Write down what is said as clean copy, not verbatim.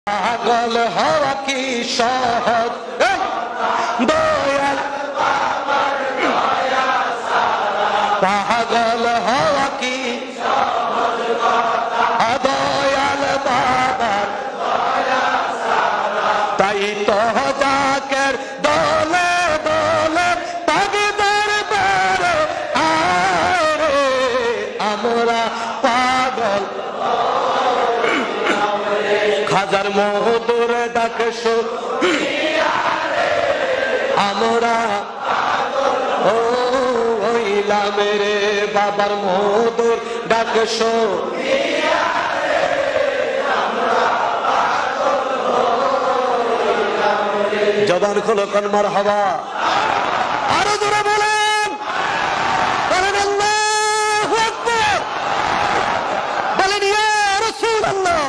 পাগল হওয়া কি সহজ দয়াল, পাগল হওয়া কি দয়াল বাবার, তাই তো জাকের দলে দলে পাগদের বেড়ে আরে আমরা পাগল। খাজার মধুর ডাক আমরা ও হইলাম রে বাবার মধুর ডাক জবান খোলো কোন মারহাবা, আরো জোরে বলেন, বলেন আল্লাহু আকবার, বলেন ইয়া রাসূলুল্লাহ।